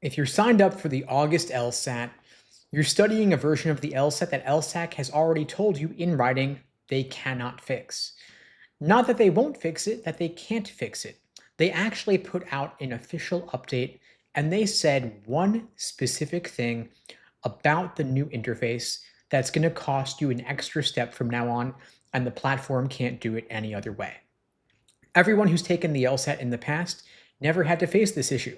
If you're signed up for the August LSAT, you're studying a version of the LSAT that LSAC has already told you in writing they cannot fix. Not that they won't fix it, that they can't fix it. They actually put out an official update and they said one specific thing about the new interface that's going to cost you an extra step from now on, and the platform can't do it any other way. Everyone who's taken the LSAT in the past never had to face this issue.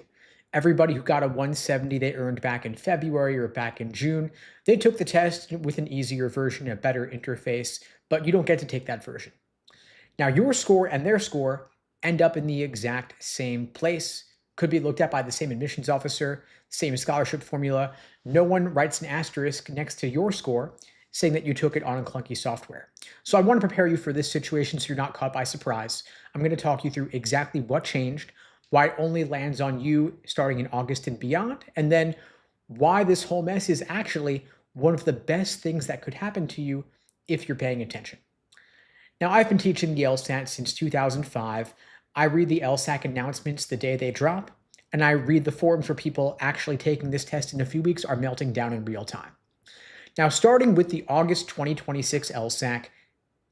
Everybody who got a 170 they earned back in February or back in June, they took the test with an easier version, a better interface, but you don't get to take that version. Now, your score and their score end up in the exact same place, could be looked at by the same admissions officer, same scholarship formula. No one writes an asterisk next to your score saying that you took it on clunky software. So I want to prepare you for this situation so you're not caught by surprise. I'm going to talk you through exactly what changed, why it only lands on you starting in August and beyond, and then why this whole mess is actually one of the best things that could happen to you if you're paying attention. Now, I've been teaching the LSAT since 2005. I read the LSAC announcements the day they drop, and I read the forums where people actually taking this test in a few weeks are melting down in real time. Now, starting with the August 2026 LSAC,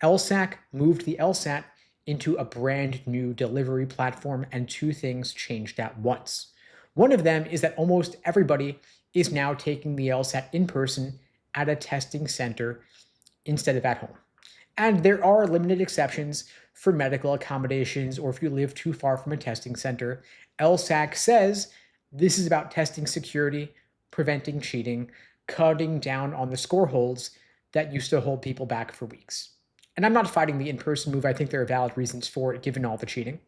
LSAC moved the LSAT into a brand new delivery platform, and two things changed at once. One of them is that almost everybody is now taking the LSAT in person at a testing center instead of at home. And there are limited exceptions for medical accommodations or if you live too far from a testing center. LSAC says this is about testing security, preventing cheating, cutting down on the score holds that used to hold people back for weeks. And I'm not fighting the in-person move. I think there are valid reasons for it, given all the cheating.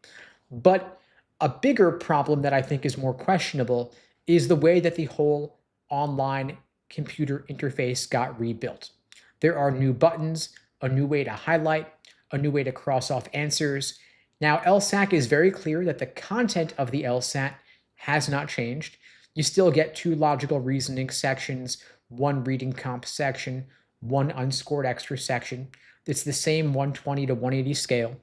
But a bigger problem that I think is more questionable is the way that the whole online computer interface got rebuilt. There are new buttons, a new way to highlight, a new way to cross off answers. Now, LSAC is very clear that the content of the LSAT has not changed. You still get two logical reasoning sections, one reading comp section, one unscored extra section. It's the same 120 to 180 scale.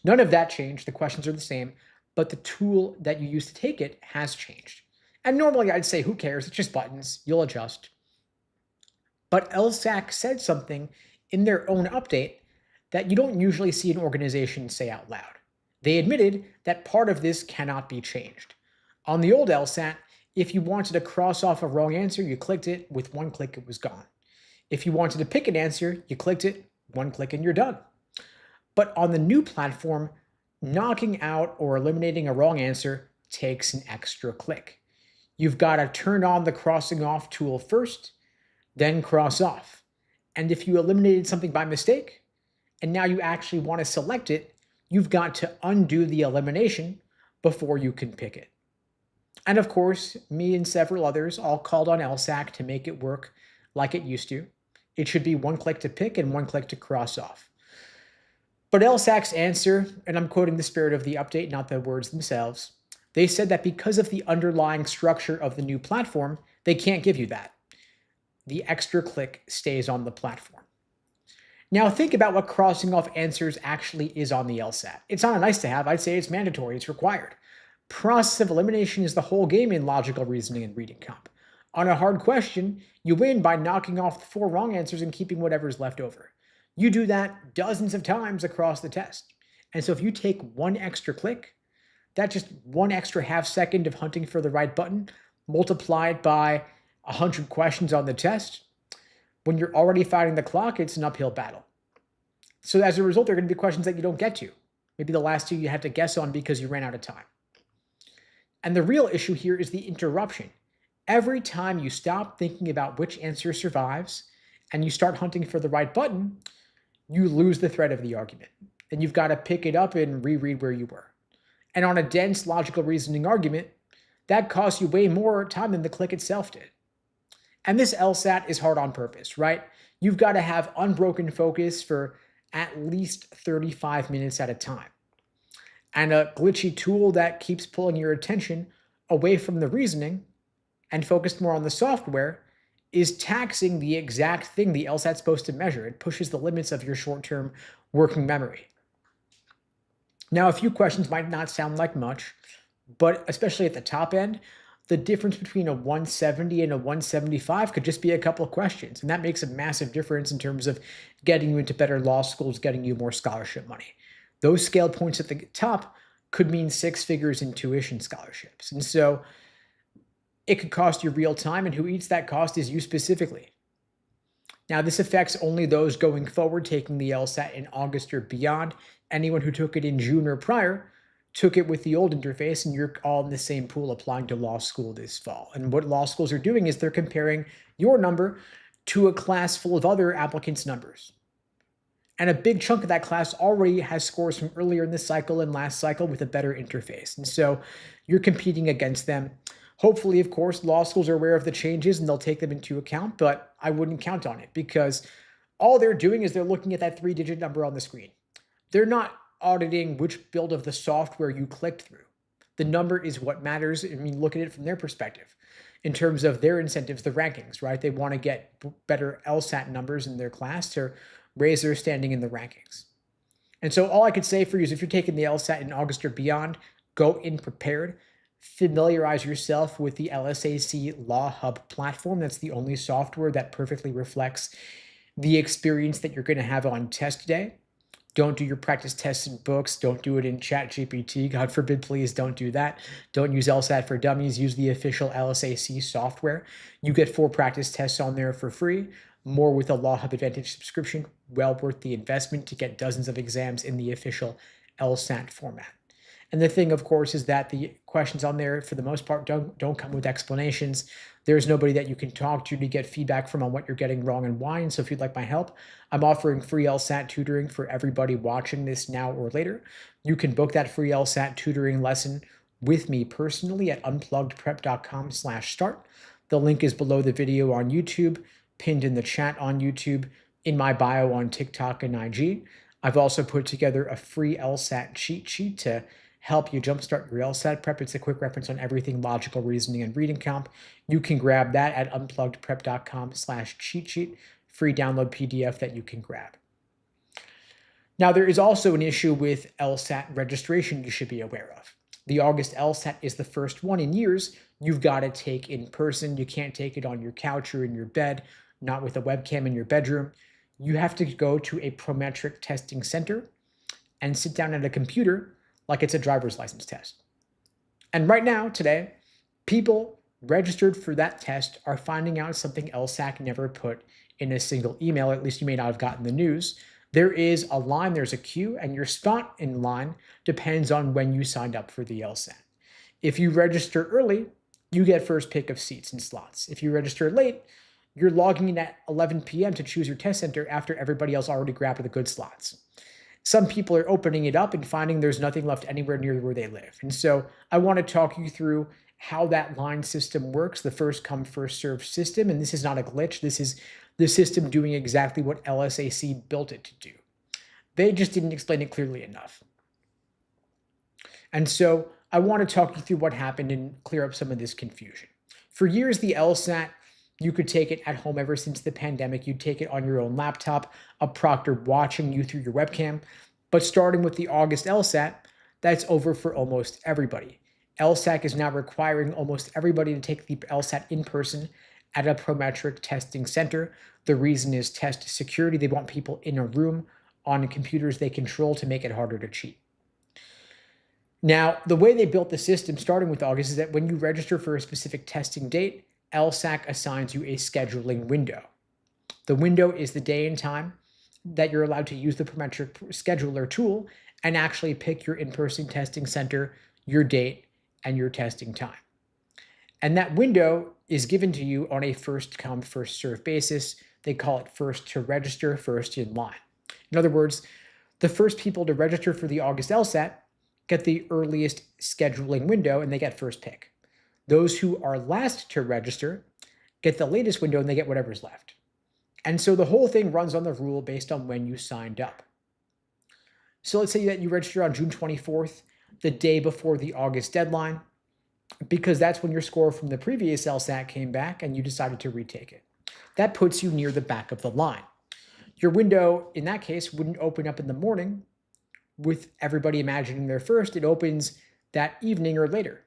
None of that changed. The questions are the same, but the tool that you use to take it has changed. And normally I'd say, who cares? It's just buttons. You'll adjust. But LSAC said something in their own update that you don't usually see an organization say out loud. They admitted that part of this cannot be changed. On the old LSAT, if you wanted to cross off a wrong answer, you clicked it. With one click, it was gone. If you wanted to pick an answer, you clicked it, one click, and you're done. But on the new platform, knocking out or eliminating a wrong answer takes an extra click. You've got to turn on the crossing off tool first, then cross off. And if you eliminated something by mistake, and now you actually want to select it, you've got to undo the elimination before you can pick it. And of course, me and several others all called on LSAC to make it work like it used to. It should be one click to pick and one click to cross off. But LSAC's answer, and I'm quoting the spirit of the update, not the words themselves, they said that because of the underlying structure of the new platform, they can't give you that. The extra click stays on the platform. Now think about what crossing off answers actually is on the LSAT. It's not a nice to have, I'd say it's mandatory, it's required. Process of elimination is the whole game in logical reasoning and reading comp. On a hard question, you win by knocking off the 4 wrong answers and keeping whatever's left over. You do that dozens of times across the test. And so if you take one extra click, that's just one extra half second of hunting for the right button, multiplied by 100 questions on the test. When you're already fighting the clock, it's an uphill battle. So as a result, there are going to be questions that you don't get to. Maybe the last 2 you had to guess on because you ran out of time. And the real issue here is the interruption. Every time you stop thinking about which answer survives and you start hunting for the right button, you lose the thread of the argument. And you've got to pick it up and reread where you were. And on a dense logical reasoning argument, that costs you way more time than the click itself did. And this LSAT is hard on purpose, right? You've got to have unbroken focus for at least 35 minutes at a time. And a glitchy tool that keeps pulling your attention away from the reasoning and focused more on the software is taxing the exact thing the LSAT's supposed to measure. It pushes the limits of your short-term working memory. Now, a few questions might not sound like much, but especially at the top end, the difference between a 170 and a 175 could just be a couple of questions. And that makes a massive difference in terms of getting you into better law schools, getting you more scholarship money. Those scale points at the top could mean six figures in tuition scholarships. And so it could cost you real time, and who eats that cost is you specifically. Now, this affects only those going forward taking the LSAT in August or beyond. Anyone who took it in June or prior took it with the old interface, and you're all in the same pool applying to law school this fall. And what law schools are doing is they're comparing your number to a class full of other applicants' numbers. And a big chunk of that class already has scores from earlier in this cycle and last cycle with a better interface. And so you're competing against them. Hopefully, of course, law schools are aware of the changes and they'll take them into account, but I wouldn't count on it because all they're doing is they're looking at that 3-digit number on the screen. They're not auditing which build of the software you clicked through. The number is what matters. I mean, look at it from their perspective in terms of their incentives, the rankings, right? They want to get better LSAT numbers in their class to raise their standing in the rankings. And so all I could say for you is if you're taking the LSAT in August or beyond, go in prepared. Familiarize yourself with the LSAC Law Hub platform. That's the only software that perfectly reflects the experience that you're going to have on test day. Don't do your practice tests in books. Don't do it in ChatGPT. God forbid, please don't do that. Don't use LSAT for Dummies. Use the official LSAC software. You get 4 practice tests on there for free. More with a Law Hub Advantage subscription. Well worth the investment to get dozens of exams in the official LSAT format. And the thing, of course, is that the questions on there, for the most part, don't come with explanations. There's nobody that you can talk to get feedback from on what you're getting wrong and why. And so if you'd like my help, I'm offering free LSAT tutoring for everybody watching this now or later. You can book that free LSAT tutoring lesson with me personally at unpluggedprep.com/start. The link is below the video on YouTube, pinned in the chat on YouTube, in my bio on TikTok and IG. I've also put together a free LSAT cheat sheet to help you jumpstart your LSAT prep. It's a quick reference on everything logical reasoning and reading comp. You can grab that at unpluggedprep.com/cheat sheet, free download PDF that you can grab. Now, there is also an issue with LSAT registration you should be aware of. The August LSAT is the first one in years you've got to take in person. You can't take it on your couch or in your bed, not with a webcam in your bedroom. You have to go to a prometric testing center and sit down at a computer like it's a driver's license test. And right now, today, people registered for that test are finding out something LSAC never put in a single email. At least you may not have gotten the news. There is a line, there's a queue, and your spot in line depends on when you signed up for the LSAT. If you register early, you get first pick of seats and slots. If you register late, you're logging in at 11 p.m. to choose your test center after everybody else already grabbed the good slots. Some people are opening it up and finding there's nothing left anywhere near where they live. And so I want to talk you through how that line system works, the first come, first served system. And this is not a glitch. This is the system doing exactly what LSAC built it to do. They just didn't explain it clearly enough. And so I want to talk you through what happened and clear up some of this confusion. For years, the LSAT, you could take it at home ever since the pandemic. You'd take it on your own laptop, a proctor watching you through your webcam. But starting with the August LSAT, that's over for almost everybody. LSAC is now requiring almost everybody to take the LSAT in person at a prometric testing center. The reason is test security. They want people in a room on computers they control to make it harder to cheat. Now, the way they built the system, starting with August, is that when you register for a specific testing date, LSAC assigns you a scheduling window. The window is the day and time that you're allowed to use the Prometric scheduler tool and actually pick your in-person testing center, your date, and your testing time. And that window is given to you on a first come, first served basis. They call it first to register, first in line. In other words, the first people to register for the August LSAT get the earliest scheduling window and they get first pick. Those who are last to register get the latest window and they get whatever's left. And so the whole thing runs on the rule based on when you signed up. So let's say that you register on June 24th, the day before the August deadline, because that's when your score from the previous LSAT came back and you decided to retake it. That puts you near the back of the line. Your window, in that case, wouldn't open up in the morning with everybody imagining they're first. It opens that evening or later.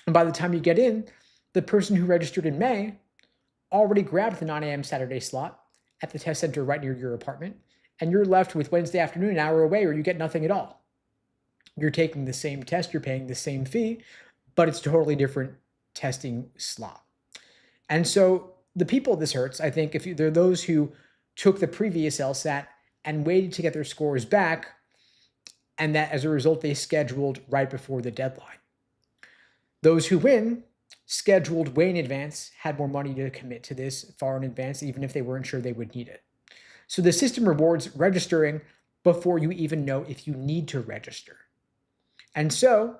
And by the time you get in, the person who registered in May already grabbed the 9 a.m. Saturday slot at the test center right near your apartment, and you're left with Wednesday afternoon an hour away, or you get nothing at all. You're taking the same test, you're paying the same fee, but it's a totally different testing slot. And so the people this hurts, I think, if they're those who took the previous LSAT and waited to get their scores back, and that as a result they scheduled right before the deadline. Those who win scheduled way in advance, had more money to commit to this far in advance, even if they weren't sure they would need it. So the system rewards registering before you even know if you need to register. And so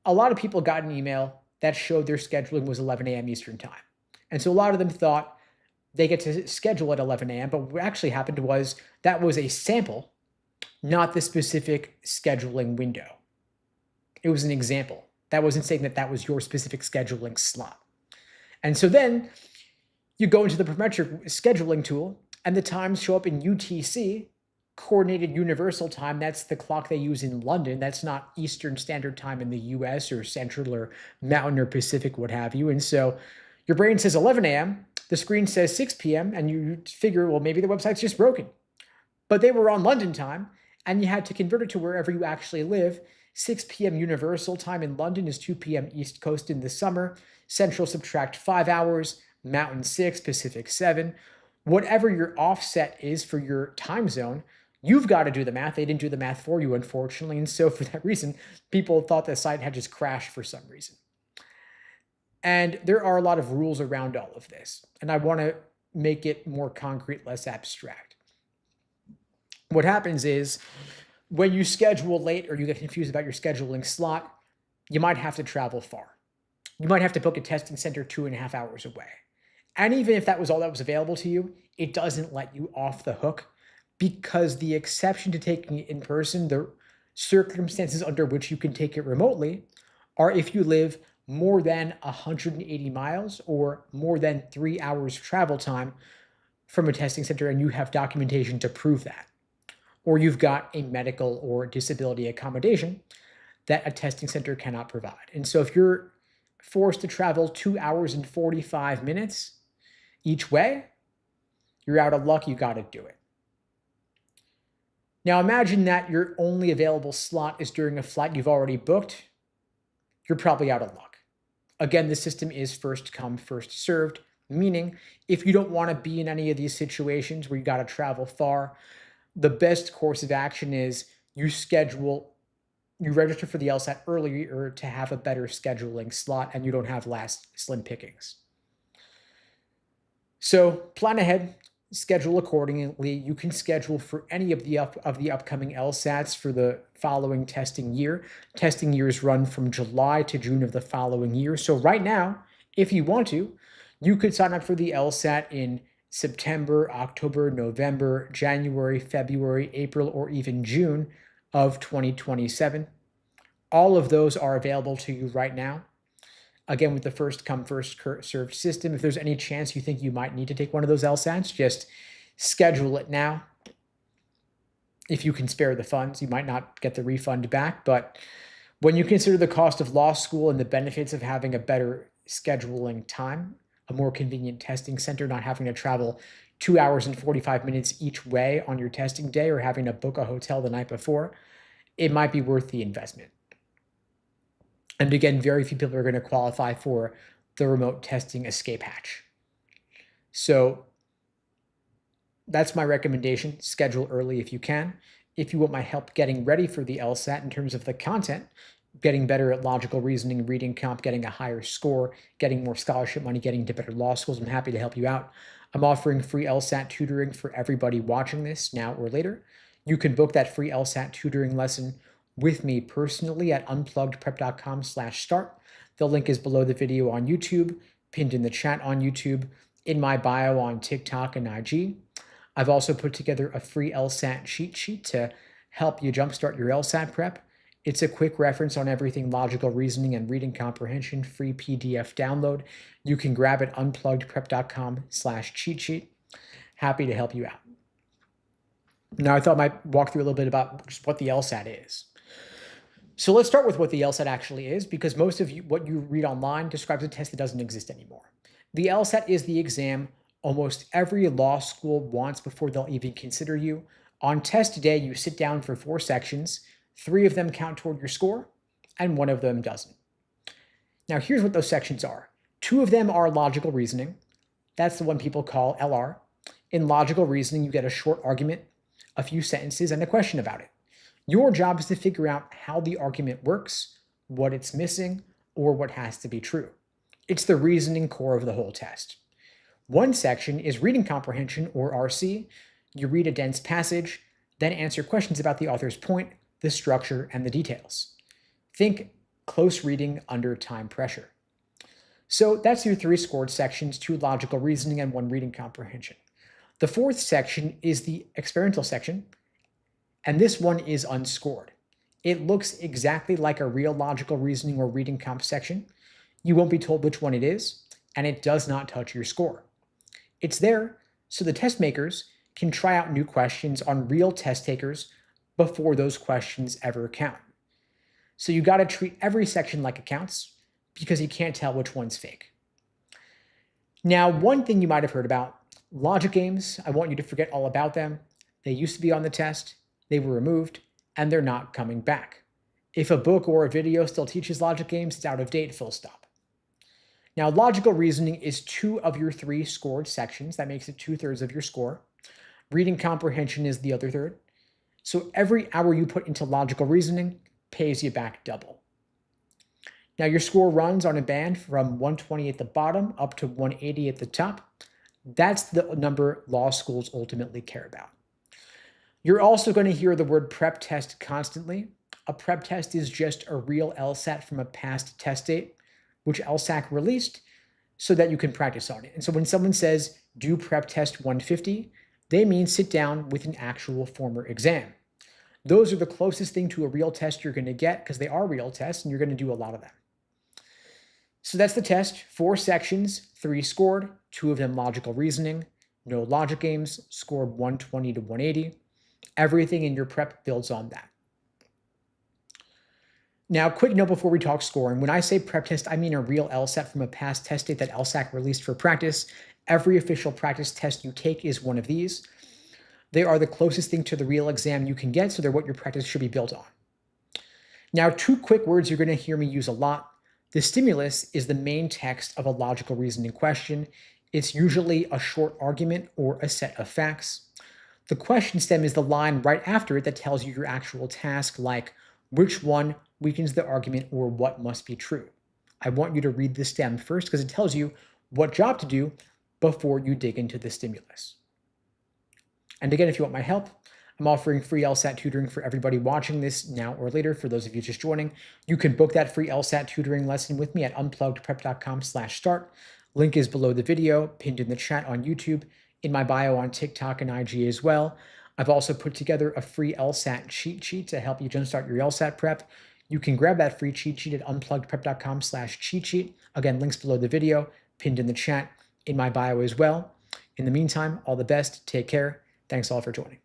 a lot of people got an email that showed their scheduling was 11 a.m. Eastern time. And so a lot of them thought they get to schedule at 11 a.m. But what actually happened was that was a sample, not the specific scheduling window. It was an example. That wasn't saying that that was your specific scheduling slot. And so then you go into the Prometric scheduling tool and the times show up in UTC, Coordinated Universal Time. That's the clock they use in London. That's not Eastern Standard Time in the US or Central or Mountain or Pacific, what have you. And so your brain says 11 a.m., the screen says 6 p.m., and you figure, well, maybe the website's just broken. But they were on London time, and you had to convert it to wherever you actually live. 6 p.m. Universal Time in London is 2 p.m. East Coast in the summer. Central subtract 5 hours, Mountain 6, Pacific 7. Whatever your offset is for your time zone, you've got to do the math. They didn't do the math for you, unfortunately. And so for that reason, people thought the site had just crashed for some reason. And there are a lot of rules around all of this. And I want to make it more concrete, less abstract. What happens is when you schedule late or you get confused about your scheduling slot, you might have to travel far. You might have to book a testing center 2.5 hours away. And even if that was all that was available to you, it doesn't let you off the hook, because the exception to taking it in person, the circumstances under which you can take it remotely, are if you live more than 180 miles or more than 3 hours travel time from a testing center and you have documentation to prove that. Or you've got a medical or disability accommodation that a testing center cannot provide. And so if you're forced to travel 2 hours and 45 minutes each way, you're out of luck, you got to do it. Now imagine that your only available slot is during a flight you've already booked. You're probably out of luck. Again, the system is first come, first served, meaning if you don't want to be in any of these situations where you got to travel far, the best course of action is you register for the LSAT earlier to have a better scheduling slot and you don't have last slim pickings. So plan ahead, schedule accordingly. You can schedule for any of the upcoming LSATs for the following testing year. Testing years run from July to June of the following year. So right now, if you want to, you could sign up for the LSAT in September, October, November, January, February, April, or even June of 2027. All of those are available to you right now. Again, with the first come, first served system, if there's any chance you think you might need to take one of those LSATs, just schedule it now. If you can spare the funds, you might not get the refund back, but when you consider the cost of law school and the benefits of having a better scheduling time, a more convenient testing center, not having to travel 2 hours and 45 minutes each way on your testing day or having to book a hotel the night before, it might be worth the investment. And again, very few people are going to qualify for the remote testing escape hatch. So that's my recommendation. Schedule early if you can. If you want my help getting ready for the LSAT in terms of the content, getting better at logical reasoning, reading comp, getting a higher score, getting more scholarship money, getting into better law schools, I'm happy to help you out. I'm offering free LSAT tutoring for everybody watching this now or later. You can book that free LSAT tutoring lesson with me personally at unpluggedprep.com/start. The link is below the video on YouTube, pinned in the chat on YouTube, in my bio on TikTok and IG. I've also put together a free LSAT cheat sheet to help you jumpstart your LSAT prep. It's a quick reference on everything logical reasoning and reading comprehension, free PDF download. You can grab it unpluggedprep.com/cheat sheet. Happy to help you out. Now, I thought I might walk through a little bit about just what the LSAT is. So let's start with what the LSAT actually is, because most of what you read online describes a test that doesn't exist anymore. The LSAT is the exam almost every law school wants before they'll even consider you. On test day, you sit down for 4 sections. 3 of them count toward your score, and 1 of them doesn't. Now, here's what those sections are. 2 of them are logical reasoning. That's the one people call LR. In logical reasoning, you get a short argument, a few sentences, and a question about it. Your job is to figure out how the argument works, what it's missing, or what has to be true. It's the reasoning core of the whole test. One section is reading comprehension, or RC. You read a dense passage, then answer questions about the author's point, the structure, and the details. Think close reading under time pressure. So that's your 3 scored sections, 2 logical reasoning and 1 reading comprehension. The 4th section is the experimental section, and this one is unscored. It looks exactly like a real logical reasoning or reading comp section. You won't be told which one it is, and it does not touch your score. It's there so the test makers can try out new questions on real test takers before those questions ever count. So you got to treat every section like it counts, because you can't tell which one's fake. Now, one thing you might have heard about, logic games, I want you to forget all about them. They used to be on the test, they were removed, and they're not coming back. If a book or a video still teaches logic games, it's out of date, full stop. Now, logical reasoning is 2 of your 3 scored sections. That makes it 2/3 of your score. Reading comprehension is the other third. So every hour you put into logical reasoning pays you back double. Now, your score runs on a band from 120 at the bottom up to 180 at the top. That's the number law schools ultimately care about. You're also going to hear the word prep test constantly. A prep test is just a real LSAT from a past test date, which LSAC released so that you can practice on it. And so when someone says, do prep test 150, they mean sit down with an actual former exam. Those are the closest thing to a real test you're going to get, because they are real tests and you're going to do a lot of them. So that's the test. 4 sections, 3 scored, 2 of them logical reasoning, no logic games, scored 120 to 180. Everything in your prep builds on that. Now, quick note before we talk scoring. When I say prep test, I mean a real LSAT from a past test date that LSAC released for practice. Every official practice test you take is one of these. They are the closest thing to the real exam you can get, so they're what your practice should be built on. Now, 2 quick words you're going to hear me use a lot. The stimulus is the main text of a logical reasoning question. It's usually a short argument or a set of facts. The question stem is the line right after it that tells you your actual task, like which one weakens the argument or what must be true. I want you to read the stem first because it tells you what job to do before you dig into the stimulus. And again, if you want my help, I'm offering free LSAT tutoring for everybody watching this now or later. For those of you just joining, you can book that free LSAT tutoring lesson with me at unpluggedprep.com/start. Link is below the video, pinned in the chat on YouTube, in my bio on TikTok and IG as well. I've also put together a free LSAT cheat sheet to help you jumpstart your LSAT prep. You can grab that free cheat sheet at unpluggedprep.com/cheat sheet. Again, links below the video, pinned in the chat, in my bio as well. In the meantime, all the best. Take care. Thanks all for joining.